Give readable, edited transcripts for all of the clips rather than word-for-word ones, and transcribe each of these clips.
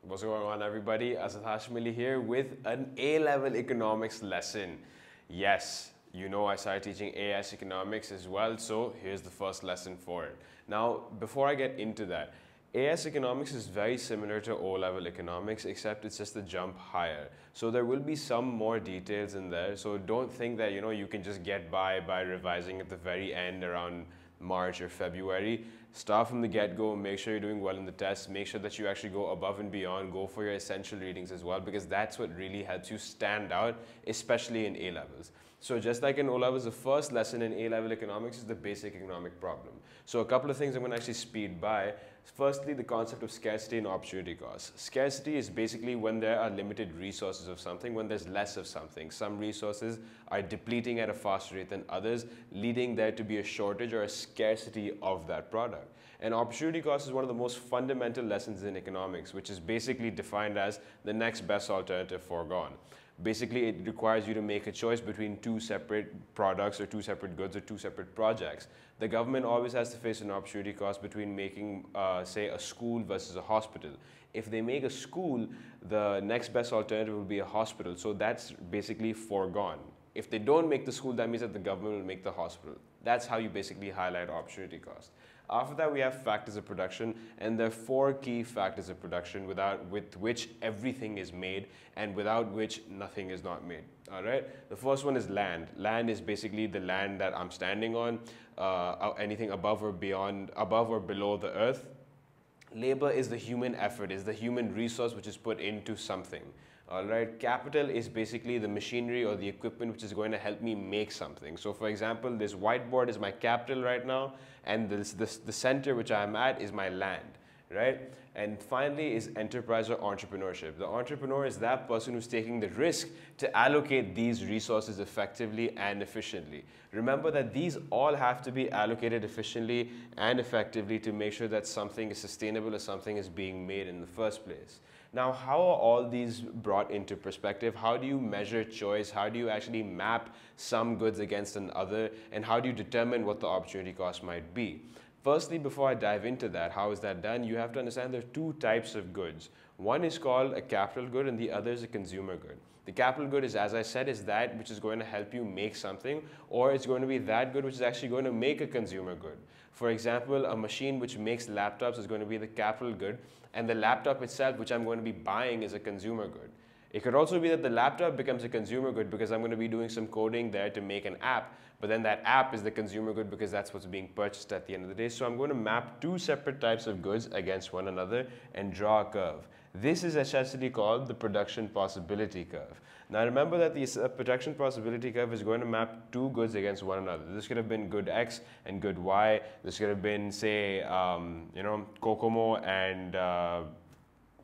What's going on, everybody? Asad Hashmili here with an A-level economics lesson. Yes, you know I started teaching AS economics as well, so here's the first lesson for it. Now, before I get into that, AS economics is very similar to O-level economics, except it's just a jump higher. So there will be some more details in there. So don't think that you can just get by revising at the very end around March or February. Start from the get-go, make sure you're doing well in the tests, make sure that you actually go above and beyond, go for your essential readings as well, because that's what really helps you stand out, especially in A-levels. So just like in O-levels, the first lesson in A-level economics is the basic economic problem. So a couple of things I'm going to actually speed by. Firstly, the concept of scarcity and opportunity cost. Scarcity is basically when there are limited resources of something, when there's less of something. Some resources are depleting at a faster rate than others, leading there to be a shortage or a scarcity of that product. And opportunity cost is one of the most fundamental lessons in economics, which is basically defined as the next best alternative foregone. Basically, it requires you to make a choice between two separate products or two separate goods or two separate projects. The government always has to face an opportunity cost between making, say, a school versus a hospital. If they make a school, the next best alternative will be a hospital. So that's basically foregone. If they don't make the school, that means that the government will make the hospital. That's how you basically highlight opportunity cost. After that, we have factors of production, and there are four key factors of production with which everything is made and without which nothing is not made. All right. The first one is land. Land is basically the land that I'm standing on, anything above or below the earth. Labor is the human effort, is the human resource which is put into something. All right. Capital is basically the machinery or the equipment which is going to help me make something. So for example, this whiteboard is my capital right now, and the center which I'm at is my land, right? And finally is enterprise or entrepreneurship. The entrepreneur is that person who's taking the risk to allocate these resources effectively and efficiently. Remember that these all have to be allocated efficiently and effectively to make sure that something is sustainable or something is being made in the first place. Now, how are all these brought into perspective? How do you measure choice? How do you actually map some goods against another? And how do you determine what the opportunity cost might be? Firstly, before I dive into that, how is that done? You have to understand there are two types of goods. One is called a capital good and the other is a consumer good. The capital good is, as I said, is that which is going to help you make something, or it's going to be that good which is actually going to make a consumer good. For example, a machine which makes laptops is going to be the capital good, and the laptop itself, which I'm going to be buying, is a consumer good. It could also be that the laptop becomes a consumer good because I'm going to be doing some coding there to make an app, but then that app is the consumer good because that's what's being purchased at the end of the day. So I'm going to map two separate types of goods against one another and draw a curve. This is essentially called the production possibility curve. Now remember that the production possibility curve is going to map two goods against one another. This could have been good X and good Y. This could have been, say, Kokomo and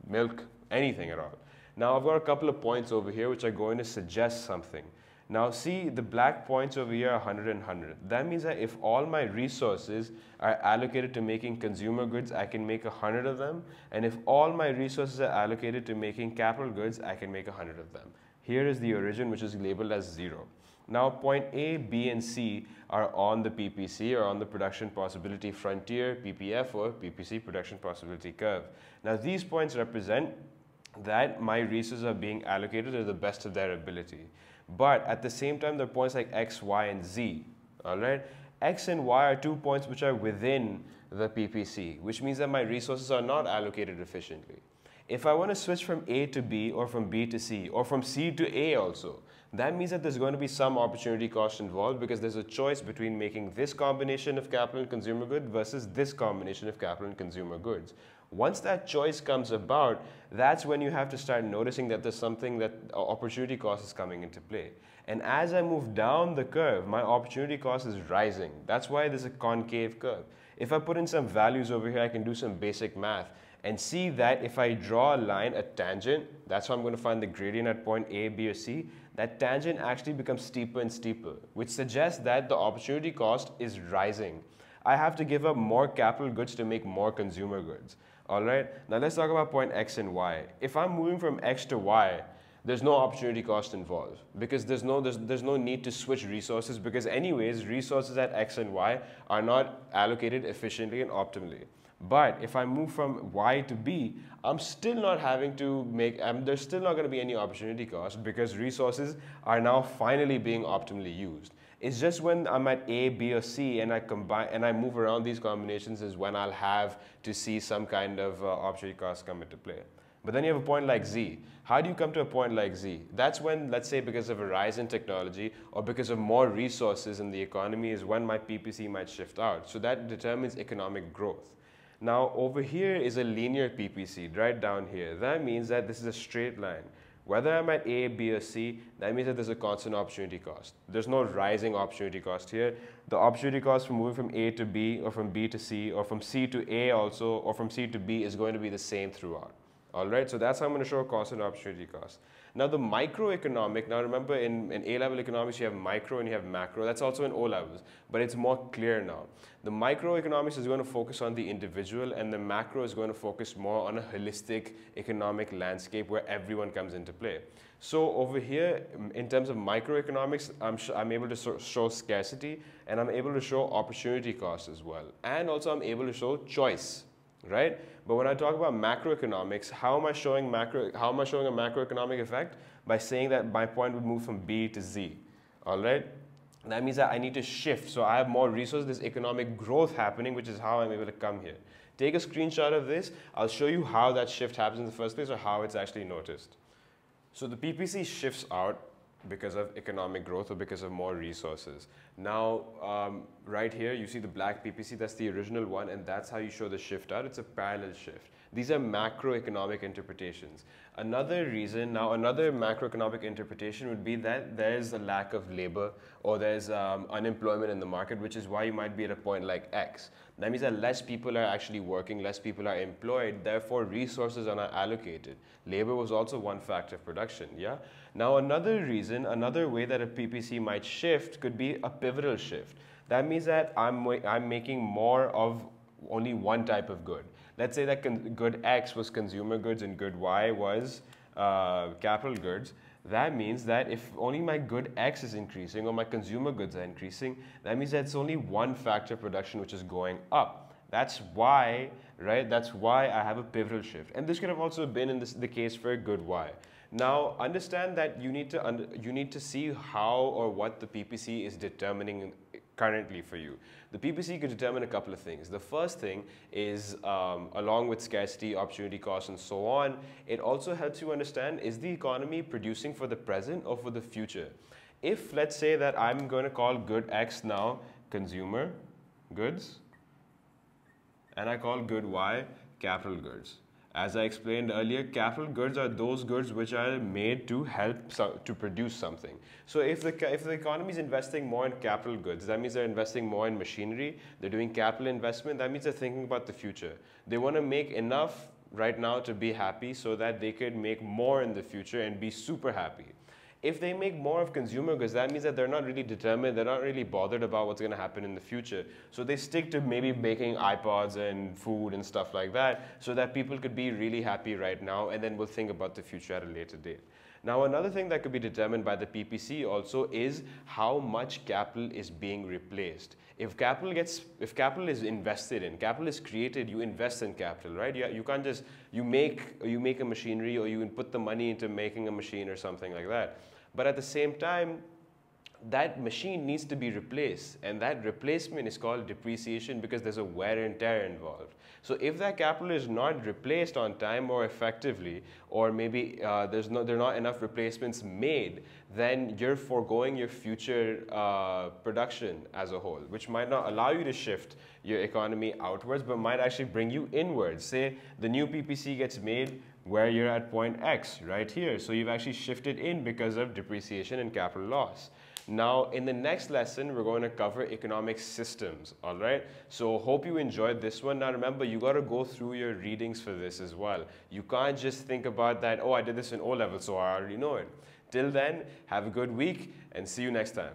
milk, anything at all. Now I've got a couple of points over here which are going to suggest something. Now see, the black points over here are 100 and 100. That means that if all my resources are allocated to making consumer goods, I can make 100 of them. And if all my resources are allocated to making capital goods, I can make 100 of them. Here is the origin, which is labeled as 0. Now point A, B, and C are on the PPC, or on the production possibility frontier, PPF, or PPC production possibility curve. Now these points represent that my resources are being allocated to the best of their ability. But at the same time, there are points like X, Y, and Z. All right? X and Y are 2 points which are within the PPC, which means that my resources are not allocated efficiently. If I want to switch from A to B, or from B to C, or from C to A also, that means that there's going to be some opportunity cost involved, because there's a choice between making this combination of capital and consumer good versus this combination of capital and consumer goods. Once that choice comes about, that's when you have to start noticing that there's something that opportunity cost is coming into play. And as I move down the curve, my opportunity cost is rising. That's why there's a concave curve. If I put in some values over here, I can do some basic math and see that if I draw a line, a tangent, that's how I'm going to find the gradient at point A, B, or C, that tangent actually becomes steeper and steeper, which suggests that the opportunity cost is rising. I have to give up more capital goods to make more consumer goods. All right, now let's talk about point X and Y. If I'm moving from X to Y, there's no opportunity cost involved, because there's no need to switch resources, because anyways, resources at X and Y are not allocated efficiently and optimally. But if I move from Y to B, I'm still not having to make, there's still not going to be any opportunity cost because resources are now finally being optimally used. It's just when I'm at A, B, or C and I combine and I move around these combinations is when I'll have to see some kind of opportunity cost come into play. But then you have a point like Z. How do you come to a point like Z? That's when, let's say, because of a rise in technology or because of more resources in the economy is when my PPC might shift out. So that determines economic growth. Now, over here is a linear PPC, right down here. That means that this is a straight line. Whether I'm at A, B, or C, that means that there's a constant opportunity cost. There's no rising opportunity cost here. The opportunity cost from moving from A to B, or from B to C, or from C to A also, or from C to B is going to be the same throughout. All right, so that's how I'm going to show constant opportunity cost. Now the microeconomic, now remember in A-level economics you have micro and you have macro, that's also in O-levels, but it's more clear now. The microeconomics is going to focus on the individual and the macro is going to focus more on a holistic economic landscape where everyone comes into play. So over here, in terms of microeconomics, I'm able to show scarcity and I'm able to show opportunity cost as well. And also I'm able to show choice. Right? But when I talk about macroeconomics, how am I showing a macroeconomic effect? By saying that my point would move from B to Z. All right? That means that I need to shift. So I have more resources, there's economic growth happening, which is how I'm able to come here. Take a screenshot of this. I'll show you how that shift happens in the first place or how it's actually noticed. So the PPC shifts out because of economic growth or because of more resources. Now, right here, you see the black PPC, that's the original one, and that's how you show the shift out. It's a parallel shift. These are macroeconomic interpretations. Another reason, now another macroeconomic interpretation would be that there's a lack of labor or there's unemployment in the market, which is why you might be at a point like X. That means that less people are actually working, less people are employed, therefore resources are not allocated. Labor was also one factor of production, yeah? Now another reason, another way that a PPC might shift could be a pivotal shift. That means that I'm making more of only one type of good. Let's say that good X was consumer goods and good Y was capital goods. That means that if only my good X is increasing or my consumer goods are increasing, that means that it's only one factor of production which is going up. That's why, right? That's why I have a pivotal shift. And this could have also been in the case for a good Y. Now, understand that you need to see how or what the PPC is determining currently for you. The PPC could determine a couple of things. The first thing is, along with scarcity, opportunity cost, and so on, it also helps you understand, is the economy producing for the present or for the future? If, let's say that I'm going to call good X now consumer goods, and I call good Y capital goods. As I explained earlier, capital goods are those goods which are made to help to produce something. So if the economy is investing more in capital goods, that means they're investing more in machinery, they're doing capital investment, that means they're thinking about the future. They want to make enough right now to be happy so that they could make more in the future and be super happy. If they make more of consumer goods, that means that they're not really determined, they're not really bothered about what's going to happen in the future. So they stick to maybe making iPods and food and stuff like that so that people could be really happy right now and then we'll think about the future at a later date. Now another thing that could be determined by the PPC also is how much capital is being replaced. If capital is invested in, capital is created, you invest in capital, right? You can't just, you make a machinery or you put the money into making a machine or something like that. But at the same time, that machine needs to be replaced, and that replacement is called depreciation because there's a wear and tear involved. So if that capital is not replaced on time or effectively, or maybe there are not enough replacements made, then you're foregoing your future production as a whole, which might not allow you to shift your economy outwards, but might actually bring you inwards. Say the new PPC gets made where you're at point X, right here. So you've actually shifted in because of depreciation and capital loss. Now, in the next lesson, we're going to cover economic systems, all right? So hope you enjoyed this one. Now, remember, you got to go through your readings for this as well. You can't just think about that, oh, I did this in O-level, so I already know it. Till then, have a good week and see you next time.